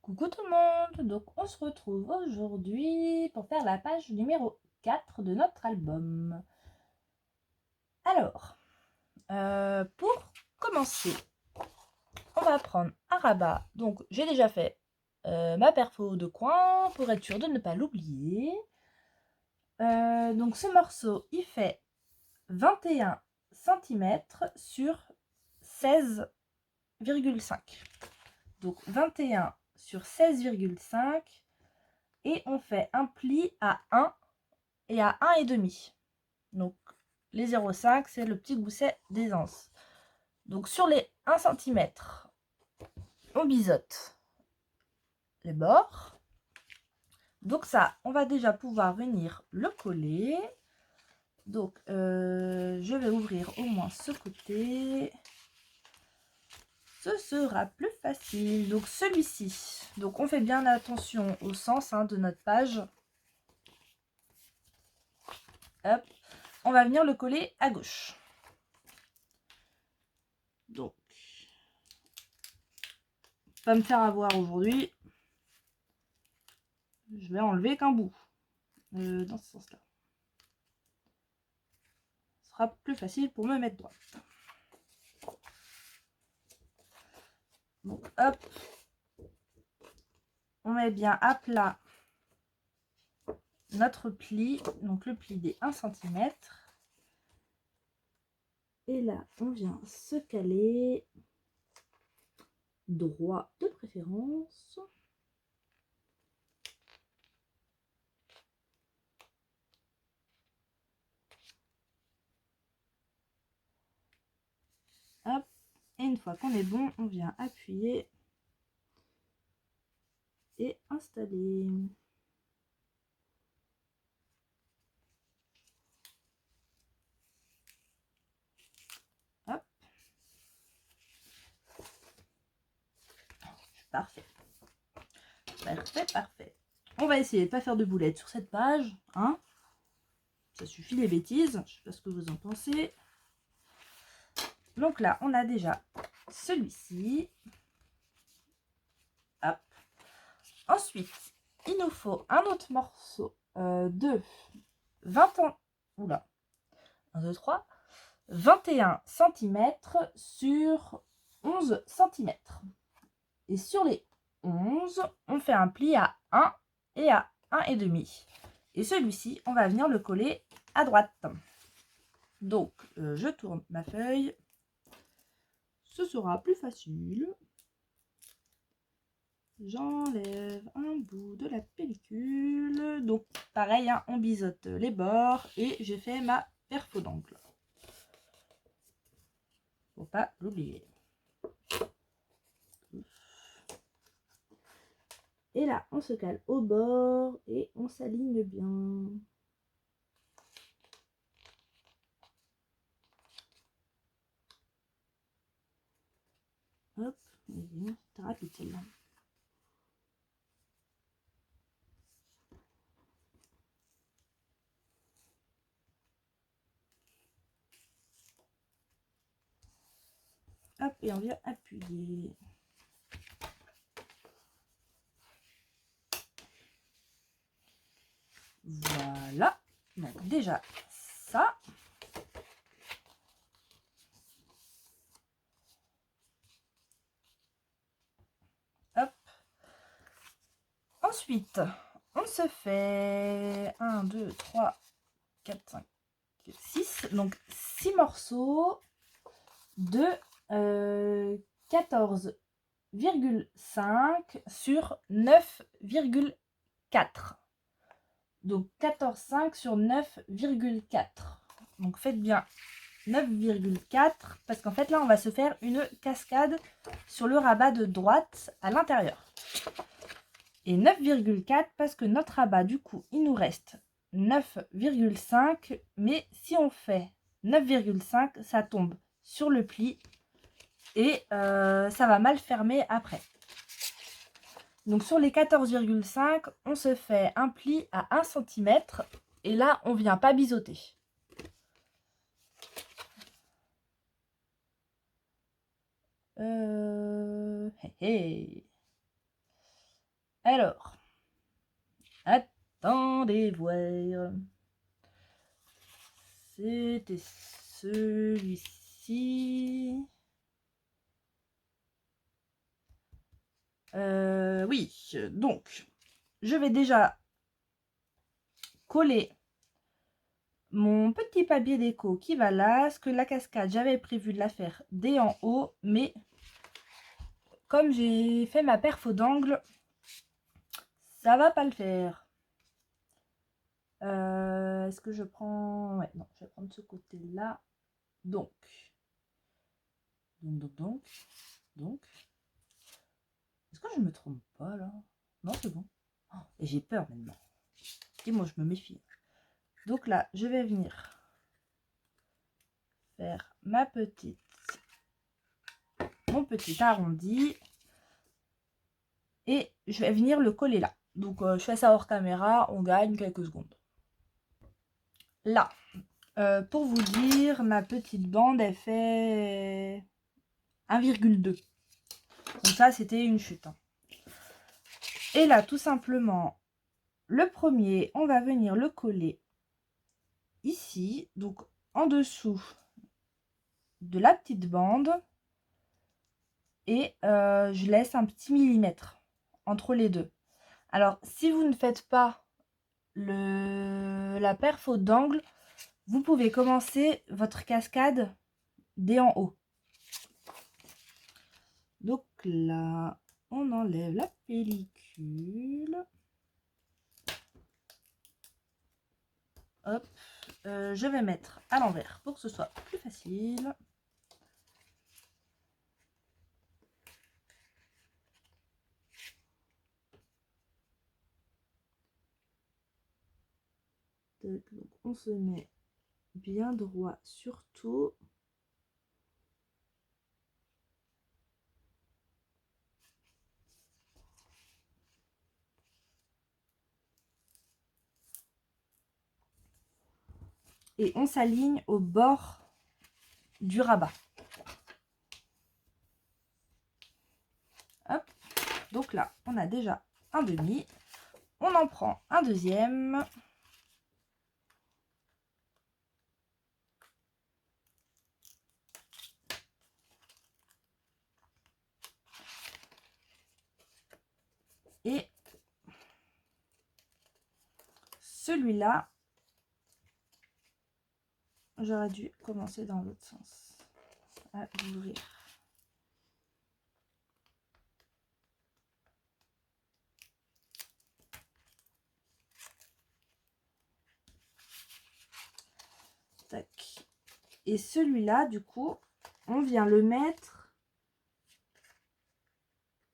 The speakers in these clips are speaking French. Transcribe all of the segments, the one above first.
Coucou tout le monde, donc on se retrouve aujourd'hui pour faire la page numéro 4 de notre album. Alors, pour commencer, on va prendre un rabat. Donc j'ai déjà fait ma perfo de coin pour être sûr de ne pas l'oublier. Donc ce morceau, il fait 21 cm sur 16,5. Donc 21 sur 16,5. Et on fait un pli à 1 et à 1,5. Donc les 0,5 c'est le petit gousset des anses. Donc sur les 1 cm, on biseaute les bords. Donc ça, on va déjà pouvoir venir le coller. Donc je vais ouvrir au moins ce côté. Ce sera plus facile. Donc celui-ci, donc on fait bien attention au sens de notre page. Hop, on va venir le coller à gauche. Donc, pas me faire avoir aujourd'hui. Je vais enlever qu'un bout dans ce sens-là. Ce sera plus facile pour me mettre droite. Donc, hop, on met bien à plat notre pli, donc le pli des 1 cm. Et là, on vient se caler droit de préférence. Hop, et une fois qu'on est bon, on vient appuyer et installer. Hop. Parfait. Parfait, parfait. On va essayer de ne pas faire de boulettes sur cette page, hein. Ça suffit les bêtises, je sais pas ce que vous en pensez. Donc là, on a déjà celui-ci. Hop. Ensuite, il nous faut un autre morceau de 20 ans. Oula. 1, 2, 3. 21 cm sur 11 cm. Et sur les 11, on fait un pli à 1 et à 1,5. Et celui-ci, on va venir le coller à droite. Donc, je tourne ma feuille. Ce sera plus facile. J'enlève un bout de la pellicule. Donc, pareil, on biseaute les bords et j'ai fait ma perfo d'angle. Faut pas l'oublier. Et là, on se cale au bord et on s'aligne bien. Hop, c'est rapide celle-là. Hop, et on vient appuyer. Voilà. Donc déjà, ça. Hop. Ensuite, on se fait 1, 2, 3, 4, 5, 6. Donc 6 morceaux de 14,5 sur 9,4. Donc 14,5 sur 9,4. Donc faites bien 9,4 parce qu'en fait là on va se faire une cascade sur le rabat de droite à l'intérieur. Et 9,4 parce que notre rabat du coup il nous reste 9,5, mais si on fait 9,5 ça tombe sur le pli et ça va mal fermer après. Donc sur les 14,5 on se fait un pli à 1 cm et là on vient pas biseauter. Hey. Alors, attendez voir. C'était celui-ci. Oui, donc, je vais déjà coller mon petit papier déco qui va là. Ce que la cascade, j'avais prévu de la faire dès en haut, mais comme j'ai fait ma perfo d'angle, ça va pas le faire. Est-ce que je prends... Ouais, non, je vais prendre ce côté-là. Donc. Est-ce que je me trompe pas, là? Non, c'est bon. Oh, et j'ai peur maintenant. Dis-moi, je me méfie. Donc là, je vais venir faire mon petit arrondi. Et je vais venir le coller là. Donc, je fais ça hors caméra. On gagne quelques secondes. Là. Pour vous dire, ma petite bande, elle fait 1,2. Donc ça, c'était une chute. Hein. Et là, tout simplement, le premier, on va venir le coller ici. Donc, en dessous de la petite bande. Et je laisse un petit millimètre entre les deux. Alors, si vous ne faites pas la perfo d'angle, vous pouvez commencer votre cascade dès en haut. Donc là, on enlève la pellicule. Hop, je vais mettre à l'envers pour que ce soit plus facile. Donc on se met bien droit surtout. Et on s'aligne au bord du rabat. Hop. Donc là, on a déjà un demi. On en prend un deuxième. Et celui-là, j'aurais dû commencer dans l'autre sens. À l'ouvrir. Tac. Et celui-là, du coup, on vient le mettre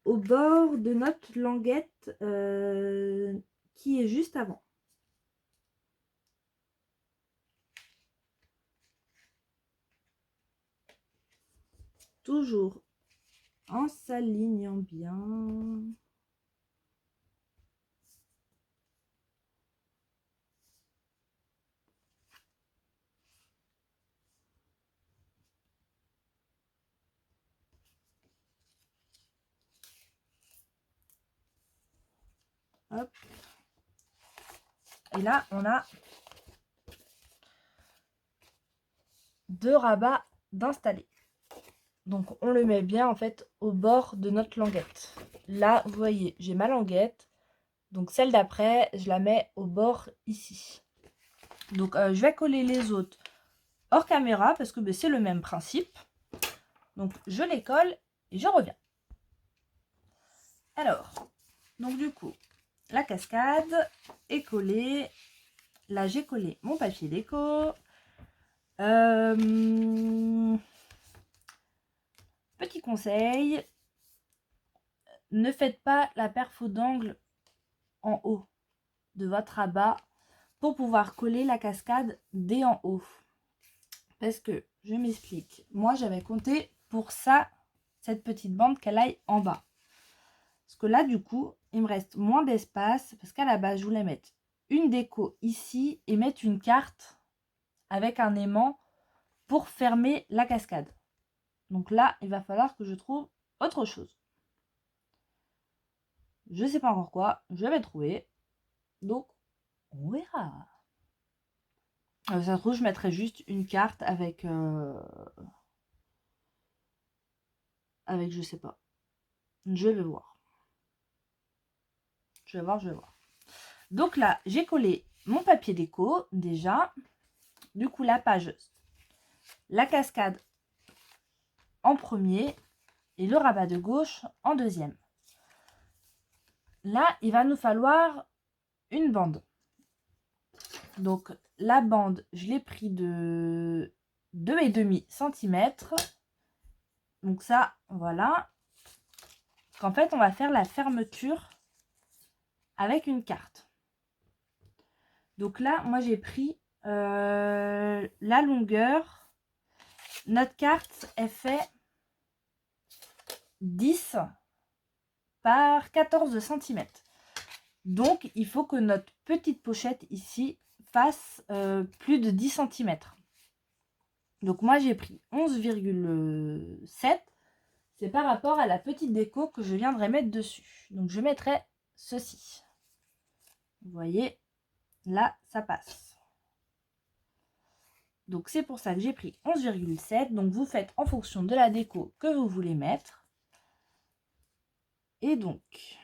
au bord de notre languette qui est juste avant. Toujours en s'alignant bien. Hop. Et là, on a 2 rabats d'installer. Donc, on le met bien, en fait, au bord de notre languette. Là, vous voyez, j'ai ma languette. Donc, celle d'après, je la mets au bord ici. Donc, je vais coller les autres hors caméra parce que c'est le même principe. Donc, je les colle et je reviens. Alors, donc du coup, la cascade est collée. Là, j'ai collé mon papier déco. Petit conseil, ne faites pas la perfo d'angle en haut de votre rabat pour pouvoir coller la cascade dès en haut. Parce que, je m'explique, moi j'avais compté pour ça, cette petite bande qu'elle aille en bas. Parce que là, du coup, il me reste moins d'espace parce qu'à la base, je voulais mettre une déco ici et mettre une carte avec un aimant pour fermer la cascade. Donc là, il va falloir que je trouve autre chose. Je sais pas encore quoi, je vais trouver. Donc, on verra. Ça se trouve, je mettrai juste une carte avec... avec, je sais pas. Je vais voir. Je vais voir. Donc là, j'ai collé mon papier déco, déjà. Du coup, la page, la cascade en premier et le rabat de gauche en deuxième. Là, il va nous falloir une bande. Donc, la bande, je l'ai pris de 2,5 cm. Donc ça, voilà. En fait, on va faire la fermeture avec une carte. Donc là, moi, j'ai pris la longueur. Notre carte, elle fait 10 par 14 cm. Donc, il faut que notre petite pochette ici fasse plus de 10 cm. Donc, moi, j'ai pris 11,7. C'est par rapport à la petite déco que je viendrai mettre dessus. Donc, je mettrai ceci. Vous voyez, là, ça passe. Donc, c'est pour ça que j'ai pris 11,7. Donc, vous faites en fonction de la déco que vous voulez mettre. Et donc,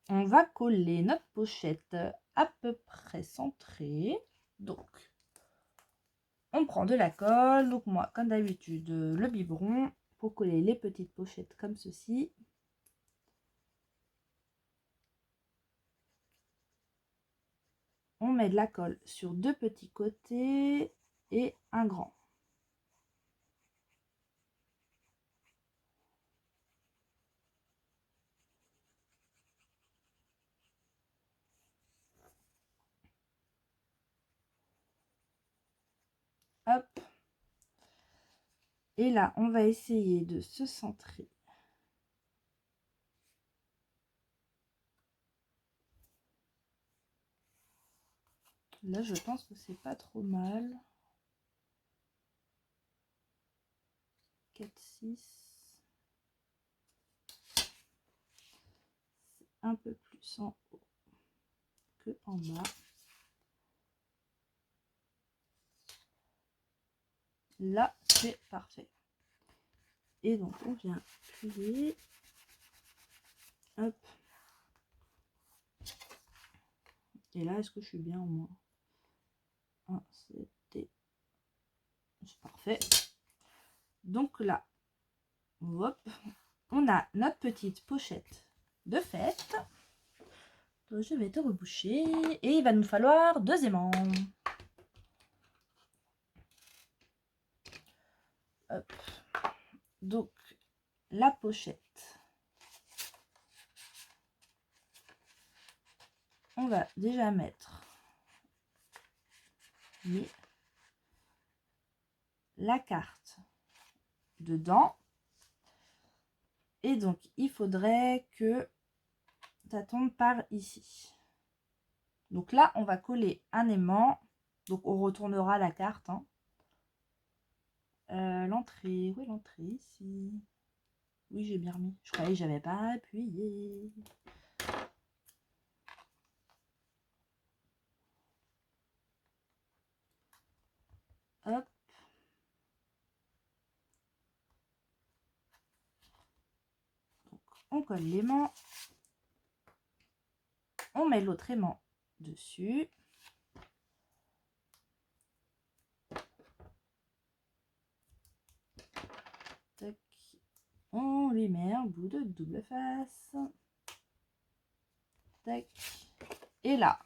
on va coller notre pochette à peu près centrée. Donc, on prend de la colle. Donc, moi, comme d'habitude, le biberon pour coller les petites pochettes comme ceci. On met de la colle sur deux petits côtés et un grand. Hop. Et là, on va essayer de se centrer. Là, je pense que c'est pas trop mal. 4, 6. C'est un peu plus en haut que en bas. Là, c'est parfait. Et donc, on vient plier. Hop. Et là, est-ce que je suis bien au moins? C'était... C'est parfait. Donc là, hop, on a notre petite pochette de fête. Donc, je vais te reboucher. Et il va nous falloir 2 aimants. Hop. Donc, la pochette. On va déjà mettre la carte dedans. Et donc, il faudrait que ça tombe par ici. Donc là, on va coller un aimant. Donc, on retournera la carte. Hein. L'entrée. Où est l'entrée? Ici. Oui, j'ai bien remis. Je croyais que j'avais pas appuyé. Hop. Donc, on colle l'aimant. On met l'autre aimant dessus. Tac. On lui met un bout de double face. Tac. Et là,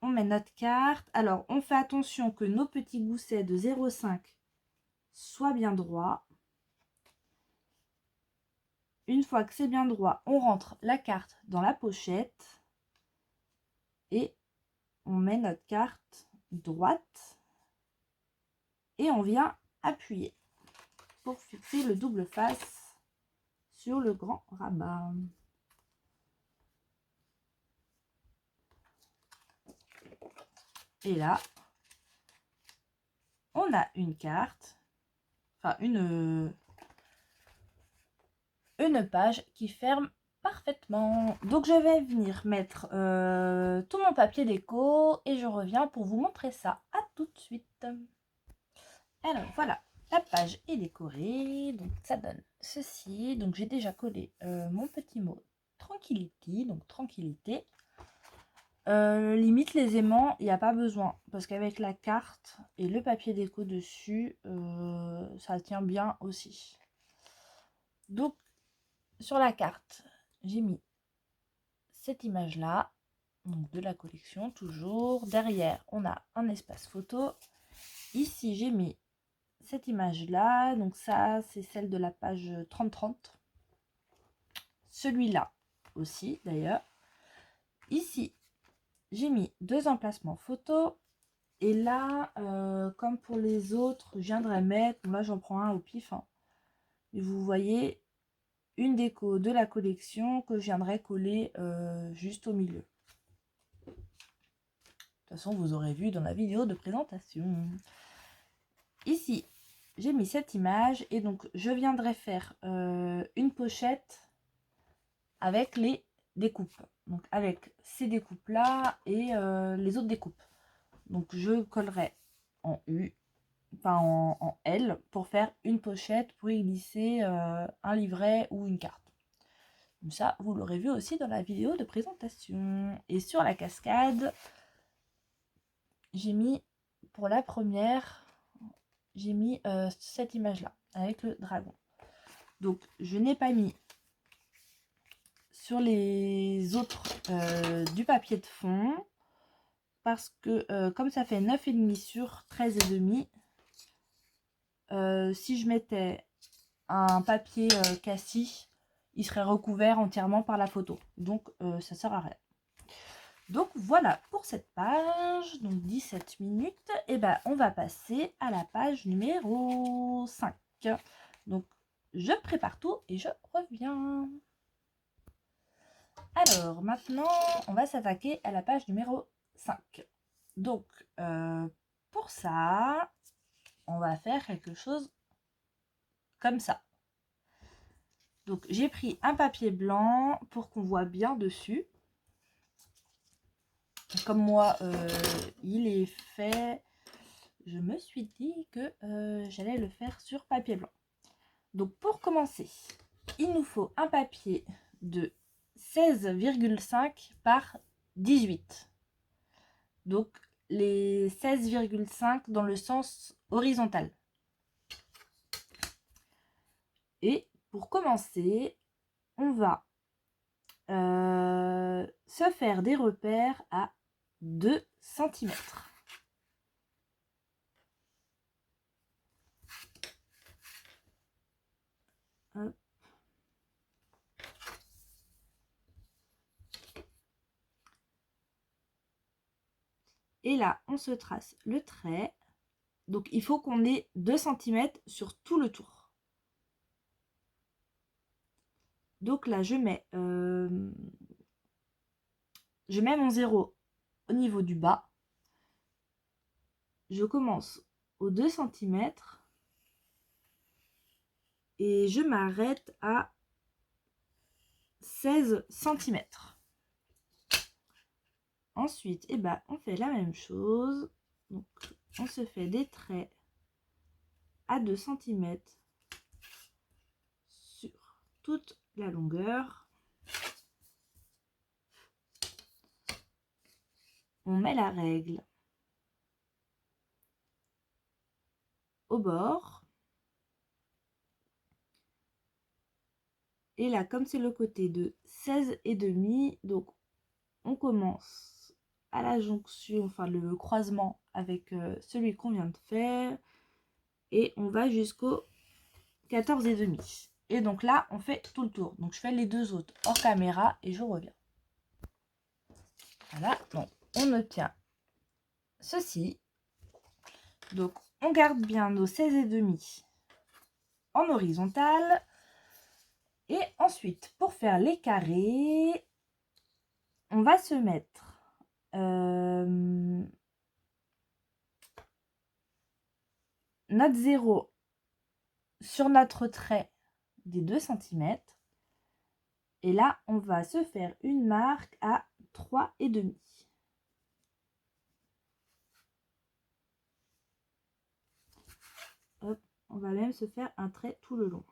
on met notre carte. Alors, on fait attention que nos petits goussets de 0,5 soient bien droits. Une fois que c'est bien droit, on rentre la carte dans la pochette et on met notre carte droite et on vient appuyer pour fixer le double face sur le grand rabat. Et là, on a une carte, enfin une page qui ferme parfaitement. Donc je vais venir mettre tout mon papier déco et je reviens pour vous montrer ça. À tout de suite. Alors voilà, la page est décorée, donc ça donne ceci. Donc j'ai déjà collé mon petit mot tranquillity, donc tranquillité. Limite les aimants, il n'y a pas besoin parce qu'avec la carte et le papier déco dessus, ça tient bien aussi. Donc sur la carte, j'ai mis cette image là, donc de la collection toujours. Derrière, on a un espace photo. Ici, j'ai mis cette image là, donc ça c'est celle de la page 30-30. Celui-là aussi d'ailleurs. Ici, j'ai mis 2 emplacements photos. Et là, comme pour les autres, je viendrai mettre, bon là j'en prends un au pif, hein. Et vous voyez, une déco de la collection que je viendrai coller juste au milieu. De toute façon, vous aurez vu dans la vidéo de présentation. Ici, j'ai mis cette image et donc je viendrai faire une pochette avec les découpes. Donc avec ces découpes-là et les autres découpes. Donc je collerai en U, enfin en L, pour faire une pochette pour y glisser un livret ou une carte. Comme ça, vous l'aurez vu aussi dans la vidéo de présentation. Et sur la cascade, j'ai mis, pour la première, j'ai mis cette image-là, avec le dragon. Donc, je n'ai pas mis sur les autres du papier de fond, parce que comme ça fait 9,5 sur 13,5, si je mettais un papier cassis, il serait recouvert entièrement par la photo. Donc, ça sert à rien. Donc, voilà pour cette page. Donc, 17 minutes. Et ben, on va passer à la page numéro 5. Donc, je prépare tout et je reviens. Alors, maintenant, on va s'attaquer à la page numéro 5. Donc, pour ça, on va faire quelque chose comme ça. Donc, j'ai pris un papier blanc pour qu'on voit bien dessus. Comme moi, il est fait, je me suis dit que j'allais le faire sur papier blanc. Donc, pour commencer, il nous faut un papier de 16,5 par 18. Donc, les 16,5 dans le sens horizontal. Et pour commencer, on va se faire des repères à 2 cm. Hop. Et là, on se trace le trait. Donc, il faut qu'on ait 2 cm sur tout le tour. Donc là, je mets mon 0 au niveau du bas. Je commence aux 2 cm. Et je m'arrête à 16 cm. Ensuite, eh ben, on fait la même chose. Donc, on se fait des traits à 2 cm sur toute la longueur. On met la règle au bord. Et là, comme c'est le côté de 16,5, donc on commence à la jonction, enfin le croisement avec celui qu'on vient de faire. Et on va jusqu'au 14,5. Et donc là, on fait tout le tour. Donc je fais les deux autres hors caméra et je reviens. Voilà, donc on obtient ceci. Donc on garde bien nos 16,5 en horizontal. Et ensuite, pour faire les carrés, on va se mettre notre 0 sur notre trait des 2 cm. Et là, on va se faire une marque à 3,5. Hop, on va même se faire un trait tout le long.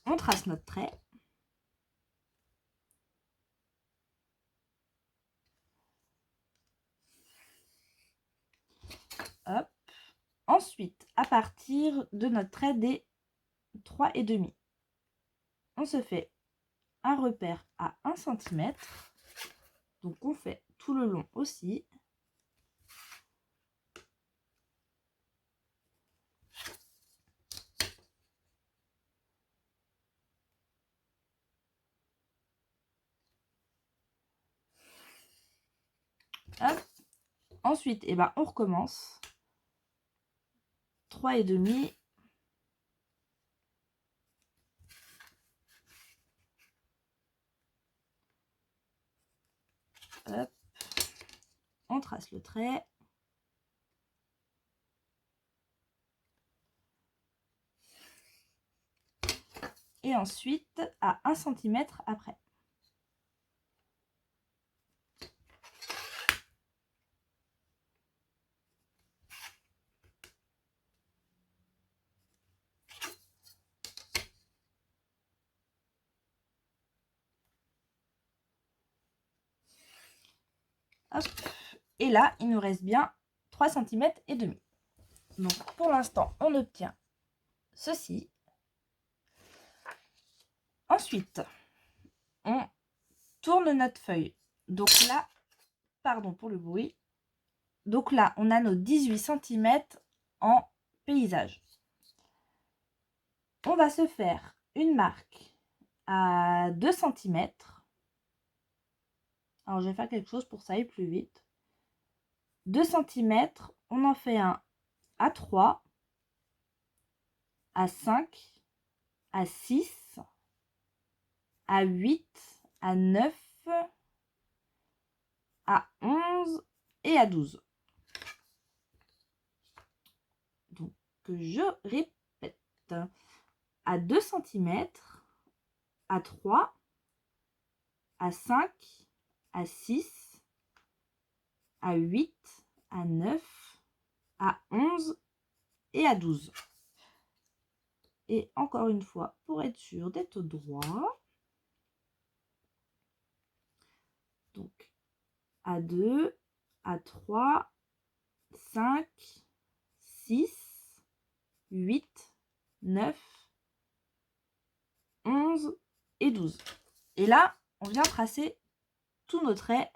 On trace notre trait. Hop. Ensuite, à partir de notre trait des 3,5, on se fait un repère à 1 cm. Donc, on fait tout le long aussi. Hop. Ensuite, eh ben, on recommence. 3,5. Hop. On trace le trait. Et ensuite, à 1 cm après. Hop. Et là, il nous reste bien 3,5 cm. Donc, pour l'instant, on obtient ceci. Ensuite, on tourne notre feuille. Donc là, pardon pour le bruit. Donc là, on a nos 18 cm en paysage. On va se faire une marque à 2 cm. Alors, je vais faire quelque chose pour que ça aille plus vite. 2 cm, on en fait un à 3, à 5, à 6, à 8, à 9, à 11 et à 12. Donc, je répète. À 2 cm, à 3, à 5, à 6, à 8, à 9, à 11 et à 12. Et encore une fois, pour être sûr d'être droit, donc à 2, à 3, 5, 6, 8, 9, 11 et 12. Et là, on vient tracer tous nos traits.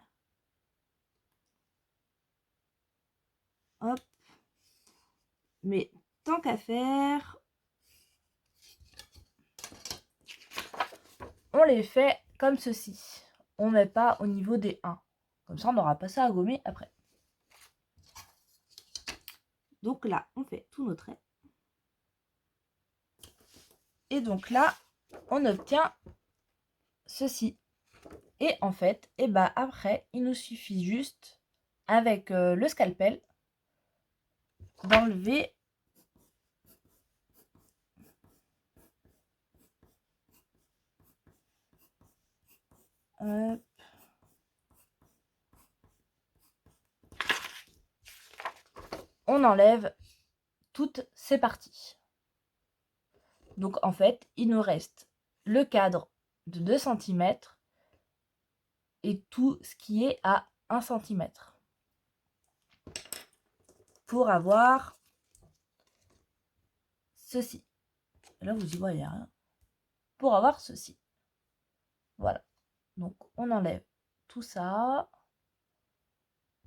Hop. Mais tant qu'à faire, on les fait comme ceci. On ne met pas au niveau des 1. Comme ça, on n'aura pas ça à gommer après. Donc là, on fait tous nos traits. Et donc là, on obtient ceci. Et en fait, et bah après, il nous suffit juste, avec le scalpel, d'enlever on enlève toutes ces parties. Donc en fait, il nous reste le cadre de 2 cm et tout ce qui est à 1 cm. Pour avoir ceci. Là, vous y voyez rien. Pour avoir ceci. Voilà. Donc, on enlève tout ça.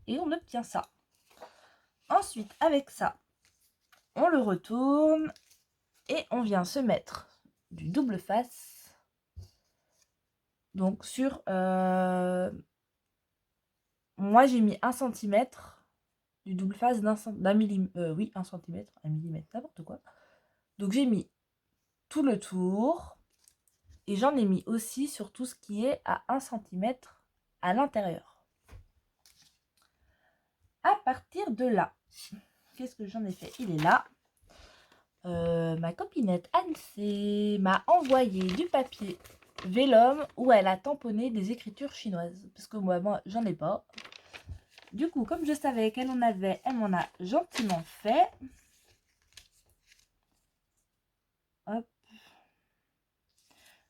Et on obtient ça. Ensuite, avec ça, on le retourne. Et on vient se mettre du double face. Donc, sur... moi, j'ai mis 1 cm du double face d'un millimètre. Oui, 1 cm, 1 millimètre, n'importe quoi. Donc, j'ai mis tout le tour. Et j'en ai mis aussi sur tout ce qui est à 1 cm à l'intérieur. À partir de là, qu'est-ce que j'en ai fait? Il est là. Ma copinette Anne m'a envoyé du papier vélum où elle a tamponné des écritures chinoises. Parce que moi j'en ai pas. Du coup, comme je savais qu'elle en avait, elle m'en a gentiment fait. Hop.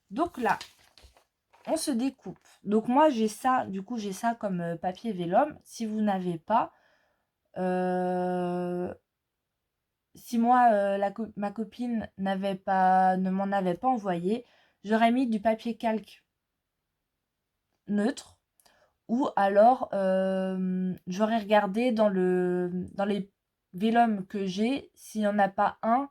Donc là, on se découpe. Donc moi j'ai ça, du coup j'ai ça comme papier vélum. Si vous n'avez pas, si moi ma copine ne m'en avait pas envoyé, j'aurais mis du papier calque neutre. Ou alors, j'aurais regardé dans les vélums que j'ai, s'il n'y en a pas un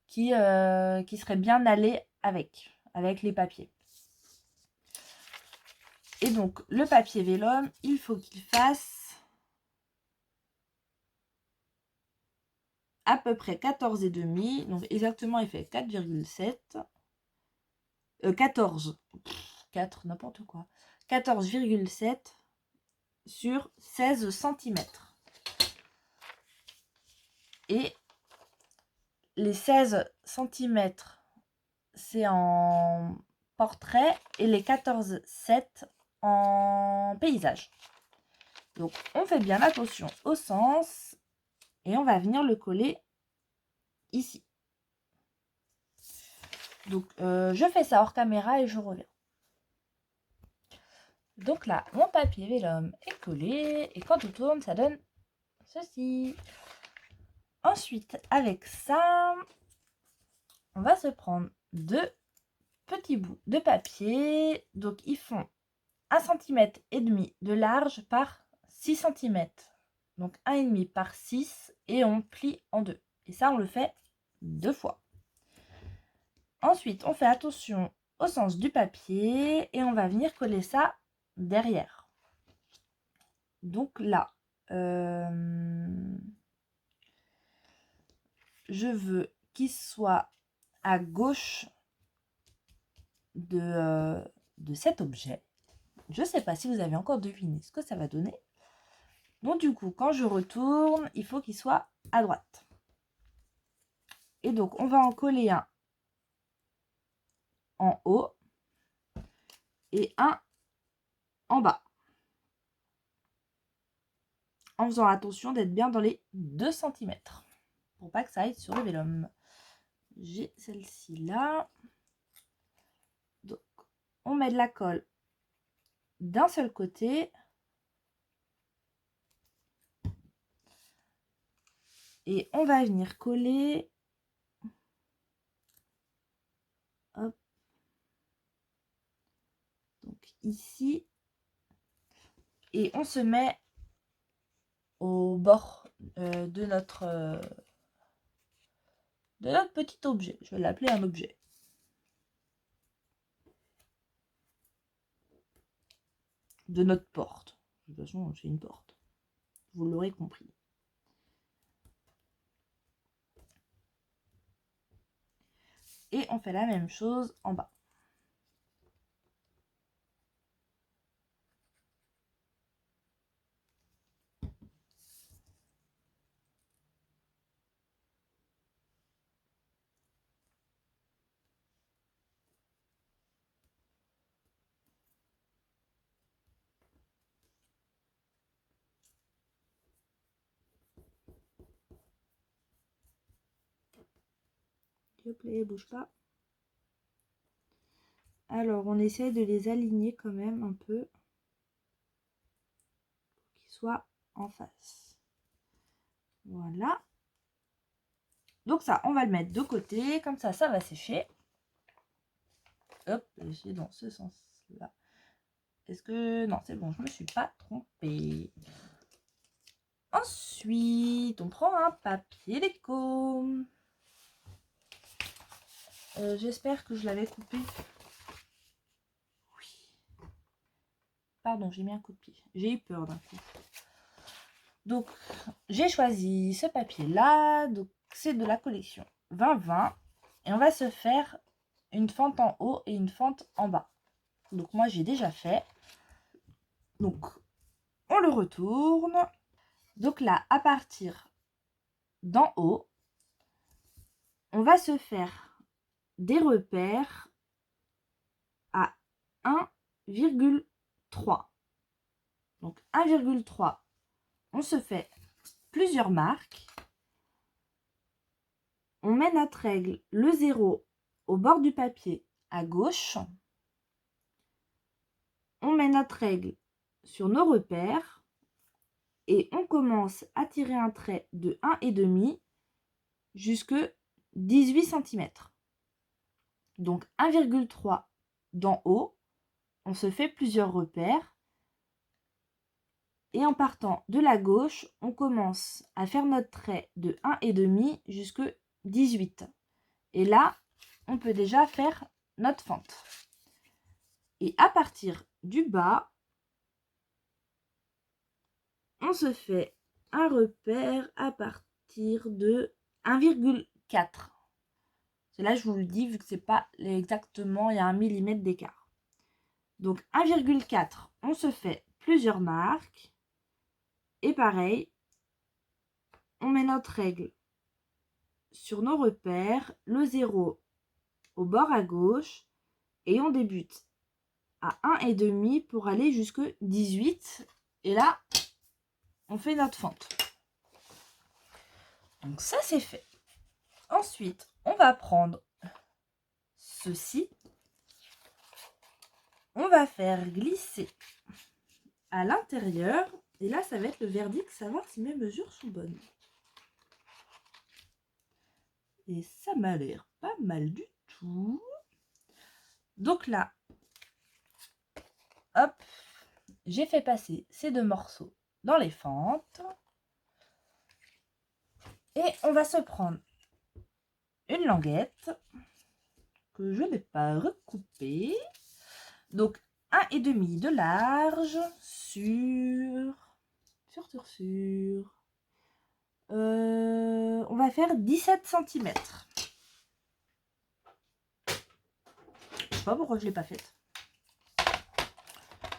qui serait bien allé avec les papiers. Et donc, le papier vélum, il faut qu'il fasse à peu près 14,5. Donc, exactement, il fait 4,7. 14. 4, n'importe quoi. 14,7 sur 16 cm. Et les 16 cm, c'est en portrait et les 14,7 en paysage. Donc, on fait bien attention au sens et on va venir le coller ici. Donc, je fais ça hors caméra et je reviens. Donc là, mon papier vélum est collé et quand on tourne, ça donne ceci. Ensuite, avec ça, on va se prendre deux petits bouts de papier. Donc, ils font 1,5 cm de large par 6 cm. Donc, 1,5 par 6 et on plie en deux. Et ça, on le fait 2 fois. Ensuite, on fait attention au sens du papier et on va venir coller ça derrière. Donc là, je veux qu'il soit à gauche de cet objet. Je ne sais pas si vous avez encore deviné ce que ça va donner. Donc du coup, quand je retourne, il faut qu'il soit à droite. Et donc, on va en coller un en haut et un en bas. En faisant attention d'être bien dans les 2 cm. Pour pas que ça aille sur le vélum. J'ai celle-ci là. Donc, on met de la colle d'un seul côté. Et on va venir coller. Hop. Donc ici. Et on se met au bord de notre petit objet. Je vais l'appeler un objet. De notre porte. De toute façon, c'est une porte. Vous l'aurez compris. Et on fait la même chose en bas. S'il te plaît, bouge pas. Alors, on essaie de les aligner quand même un peu. Pour qu'ils soient en face. Voilà. Donc ça, on va le mettre de côté. Comme ça, ça va sécher. Hop, j'ai dans ce sens-là. Est-ce que... Non, c'est bon, je me suis pas trompée. Ensuite, on prend un papier déco. J'espère que je l'avais coupé. Oui. Pardon, j'ai mis un coup de pied. J'ai eu peur d'un coup. Donc, j'ai choisi ce papier-là. Donc, c'est de la collection 2020. Et on va se faire une fente en haut et une fente en bas. Donc, moi, j'ai déjà fait. Donc, on le retourne. Donc là, à partir d'en haut, on va se faire des repères à 1,3. Donc 1,3, on se fait plusieurs marques. On met notre règle, le 0, au bord du papier à gauche. On met notre règle sur nos repères et on commence à tirer un trait de 1,5 jusque 18 cm. Donc 1,3 d'en haut, on se fait plusieurs repères. Et en partant de la gauche, on commence à faire notre trait de 1,5 jusque 18. Et là, on peut déjà faire notre fente. Et à partir du bas, on se fait un repère à partir de 1,4. C'est là, je vous le dis, vu que c'est pas exactement, il y a 1 mm d'écart. Donc 1,4, on se fait plusieurs marques. Et pareil, on met notre règle sur nos repères, le 0 au bord à gauche, et on débute à 1,5 pour aller jusque 18. Et là, on fait notre fente. Donc ça, c'est fait. Ensuite, on va prendre ceci. On va faire glisser à l'intérieur. Et là, ça va être le verdict, savoir si mes mesures sont bonnes. Et ça m'a l'air pas mal du tout. Donc là, hop, j'ai fait passer ces deux morceaux dans les fentes. Et on va se prendre une languette que je n'ai pas recoupée. Donc 1,5 de large sur on va faire 17 cm. Je sais pas pourquoi je l'ai pas faite.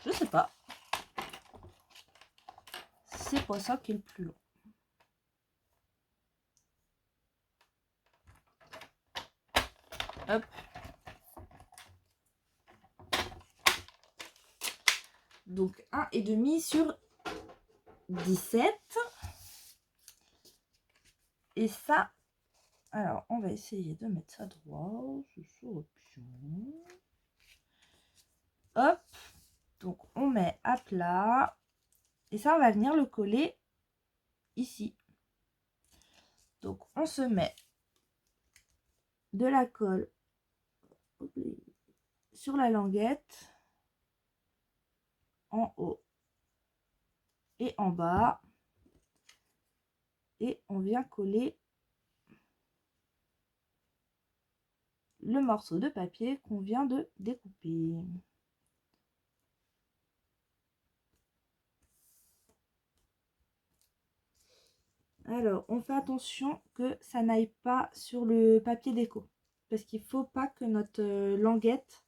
Je sais pas. C'est pas ça qui est le plus long. Hop. Donc 1,5 sur 17. Et ça, alors on va essayer de mettre ça droit. Hop. Donc on met à plat. Et ça, on va venir le coller ici. Donc on se met de la colle sur la languette en haut et en bas, et on vient coller le morceau de papier qu'on vient de découper. Alors on fait attention que ça n'aille pas sur le papier déco, parce qu'il faut pas que notre languette,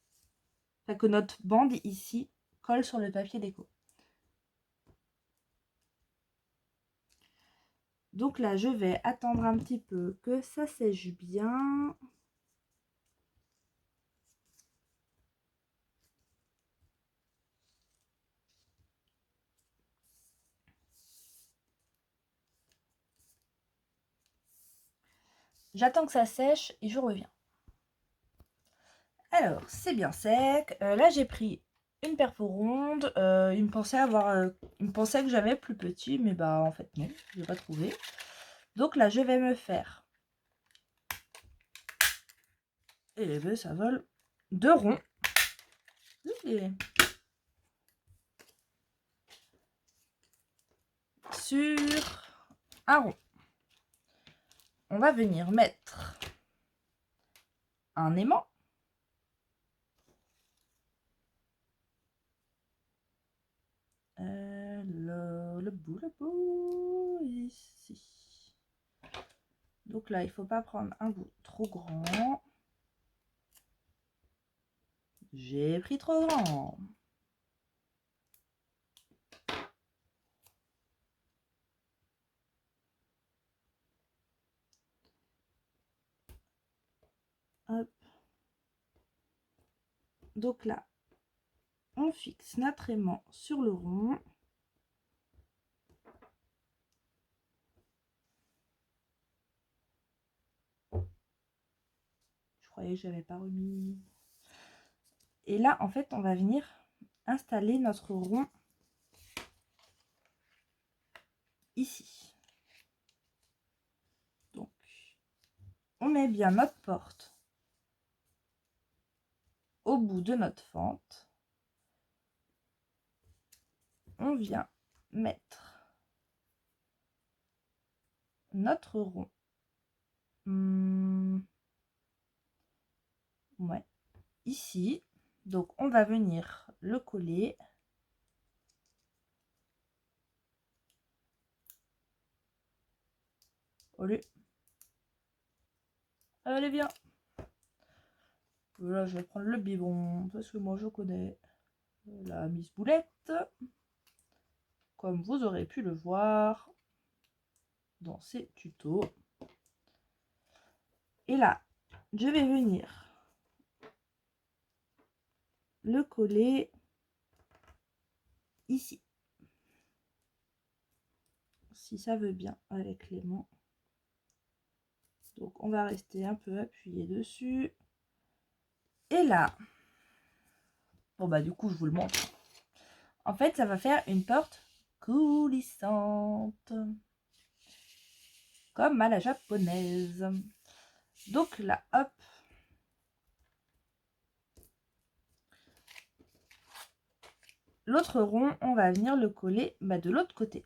enfin que notre bande ici colle sur le papier déco. Donc là, je vais attendre un petit peu que ça sèche bien. J'attends que ça sèche et je reviens. Alors, c'est bien sec. Là, j'ai pris une perfo ronde. Il me pensait que j'avais plus petit, mais bah en fait non, je n'ai pas trouvé. Donc là, je vais me faire. Et ben, ça vole 2 ronds. Et sur un rond, on va venir mettre un aimant. Le bout ici. Donc là, il faut pas prendre un bout trop grand. J'ai pris trop grand. Hop. Donc là, on fixe notre aimant sur le rond. Je croyais que je n'avais pas remis. Et là, en fait, on va venir installer notre rond ici. Donc, on met bien notre porte au bout de notre fente. On vient mettre notre rond. Ouais, ici. Donc, on va venir le coller. Allez, viens. Là, je vais prendre le biberon parce que moi, je connais la Miss Boulette. Comme vous aurez pu le voir dans ces tutos. Et là, je vais venir le coller ici. Si ça veut bien avec l'aimant. Donc, on va rester un peu appuyé dessus. Et là, bon bah du coup, je vous le montre. En fait, ça va faire une porte coulissante. Comme à la japonaise. Donc là, hop. L'autre rond, on va venir le coller de l'autre côté.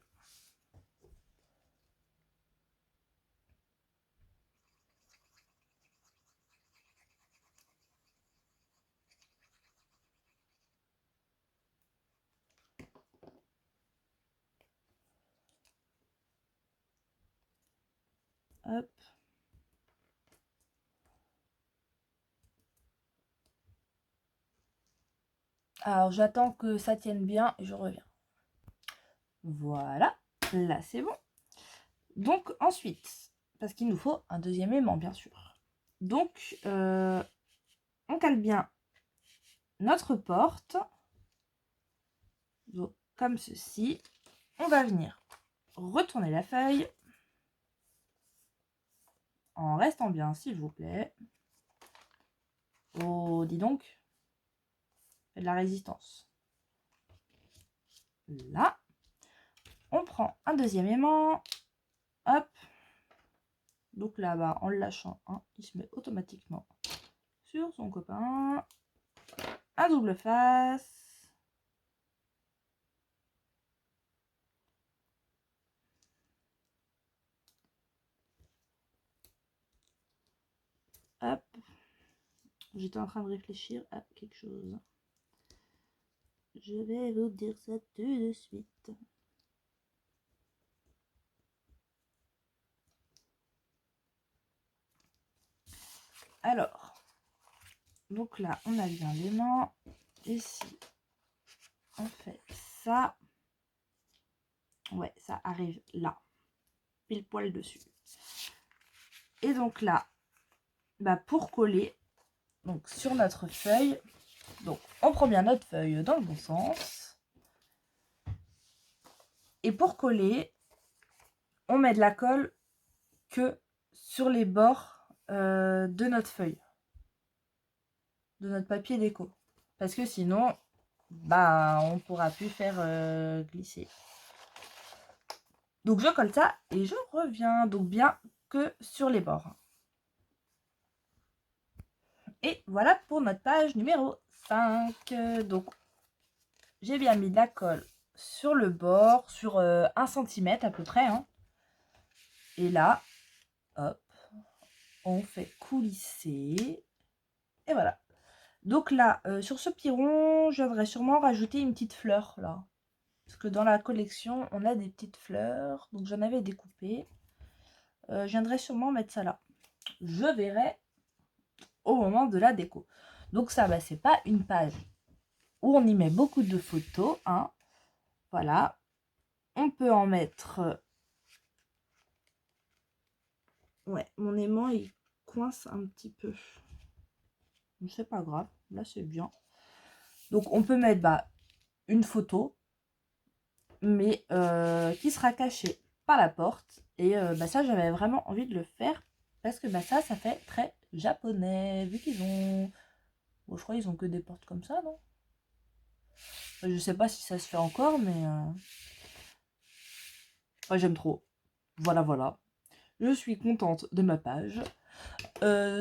Hop. Alors, j'attends que ça tienne bien et je reviens. Voilà, là c'est bon. Donc ensuite, parce qu'il nous faut un deuxième aimant bien sûr. Donc on cale bien notre porte. Donc comme ceci. On va venir retourner la feuille. En restant bien s'il vous plaît. Oh dis donc. Fait de la résistance. Là. On prend un deuxième aimant. Hop. Donc là-bas, en le lâchant, il se met automatiquement sur son copain. Un double face. Hop. J'étais en train de réfléchir à quelque chose. Je vais vous dire ça tout de suite. Alors, donc là, on a bien l'aimant. Ici, on fait ça. Ouais, ça arrive là. Pile poil dessus. Et donc là, pour coller donc sur notre feuille, donc on prend bien notre feuille dans le bon sens. Et pour coller, on met de la colle que sur les bords de notre feuille. De notre papier déco. Parce que sinon, on pourra plus faire glisser. Donc je colle ça et je reviens. Donc bien que sur les bords. Et voilà pour notre page numéro 5. Donc j'ai bien mis de la colle sur le bord, sur 1 cm à peu près. Et là, hop, on fait coulisser. Et voilà. Donc là, sur ce piron, je viendrai sûrement rajouter une petite fleur là. Parce que dans la collection, on a des petites fleurs. Donc j'en avais découpé. Je viendrai sûrement mettre ça là. Je verrai au moment de la déco. Donc ça, c'est pas une page où on y met beaucoup de photos. Voilà. On peut en mettre... Ouais, mon aimant, il coince un petit peu. c'est pas grave, là c'est bien. Donc on peut mettre une photo, mais qui sera cachée par la porte. Et ça, j'avais vraiment envie de le faire parce que ça fait très japonais, vu qu'ils ont... Bon, je crois qu'ils ont que des portes comme ça, non? Je sais pas si ça se fait encore, mais j'aime trop. Voilà, voilà. Je suis contente de ma page.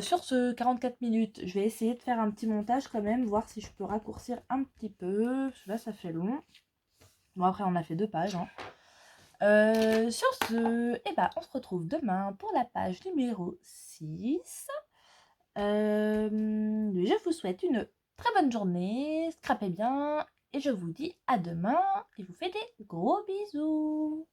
Sur ce 44 minutes, je vais essayer de faire un petit montage quand même, voir si je peux raccourcir un petit peu. Parce que là, ça fait long. Bon, après, on a fait 2 pages. Hein. Sur ce, on se retrouve demain pour la page numéro 6. Je vous souhaite une très bonne journée. Scrapez bien. Et je vous dis à demain. Et vous fais des gros bisous.